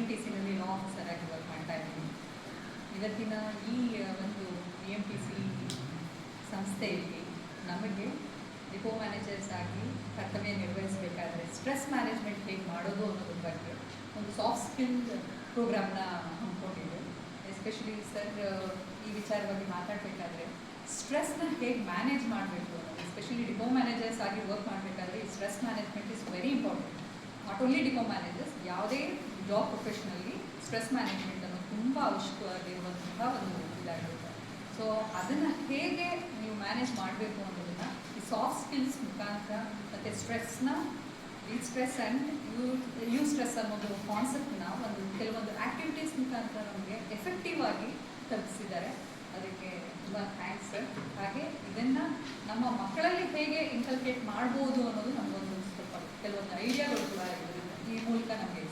TCನಲ್ಲಿ ಲಾ officer ಆಗಿ work ಮಾಡ್ತಾ ಇದ್ದೀನಿ. ಇವತ್ತಿನ ಈ ಒಂದು EMTC ಸಂಸ್ಥೆಯಲ್ಲಿ ನಮಗೆ ಡಿಪೋ ಮ್ಯಾನೇಜರ್ಸ್ ಆಗಿ ಕರ್ತವ್ಯ ನಿರ್ವಹಿಸಬೇಕಾದ್ರೆ ಸ್ಟ್ರೆಸ್ ಮ್ಯಾನೇಜ್ಮೆಂಟ್ ಹೇಗೆ ಮಾಡೋದು ಅನ್ನೋದ್ರ ಬಗ್ಗೆ ಒಂದು ಸಾಫ್ಟ್ ಸ್ಕಿಲ್ ಪ್ರೋಗ್ರಾಮ್ನ ಹಮ್ಮಿಕೊಂಡಿದೆ. ಎಸ್ಪೆಷಲಿ ಸರ್ ಈ ವಿಚಾರವಾಗಿ ಮಾತಾಡಬೇಕಾದ್ರೆ ಸ್ಟ್ರೆಸ್ನ ಹೇಗೆ ಮ್ಯಾನೇಜ್ ಮಾಡಬೇಕು ಅನ್ನೋದು, ಎಸ್ಪೆಷಲಿ ಡಿಪೋ ಮ್ಯಾನೇಜರ್ಸ್ ಆಗಿ ವರ್ಕ್ ಮಾಡಬೇಕಾದ್ರೆ ಈ stress management is very important. Not only depot managers, ಯಾವುದೇ ಜಾಬ್ ಪ್ರೊಫೆಷನಲ್ಲಿ ಸ್ಟ್ರೆಸ್ ಮ್ಯಾನೇಜ್ಮೆಂಟ್ ಅನ್ನೋದು ತುಂಬ ಅವಶ್ಯಕವಾಗಿರುವಂತಹ ಒಂದು ಇದಾಗಿರುತ್ತೆ. ಸೊ ಅದನ್ನು ಹೇಗೆ ನೀವು ಮ್ಯಾನೇಜ್ ಮಾಡಬೇಕು ಅನ್ನೋದನ್ನು ಈ ಸಾಫ್ಟ್ ಸ್ಕಿಲ್ಸ್ ಮುಖಾಂತರ ಮತ್ತು ಸ್ಟ್ರೆಸ್ನ ಸ್ಟ್ರೆಸ್ ಆ್ಯಂಡ್ ಯೂ ಸ್ಟ್ರೆಸ್ ಅನ್ನೋದು ಕಾನ್ಸೆಪ್ಟ್ನ ಒಂದು ಕೆಲವೊಂದು ಆ್ಯಕ್ಟಿವಿಟೀಸ್ ಮುಖಾಂತರ ನಮಗೆ ಎಫೆಕ್ಟಿವ್ ಆಗಿ ತಲುಪಿಸಿದ್ದಾರೆ. ಅದಕ್ಕೆ ತುಂಬ ಥ್ಯಾಂಕ್ಸ್ ಸರ್. ಹಾಗೆ ಇದನ್ನು ನಮ್ಮ ಮಕ್ಕಳಲ್ಲಿ ಹೇಗೆ ಇನ್ಕಲ್ಕೇಟ್ ಮಾಡ್ಬೋದು ಅನ್ನೋದು ನಮಗೊಂದು ಸ್ವಲ್ಪ ಕೆಲವೊಂದು ಐಡಿಯಾಗಳು ಕೂಡ ಈ ಮೂಲಕ ನಮಗೆ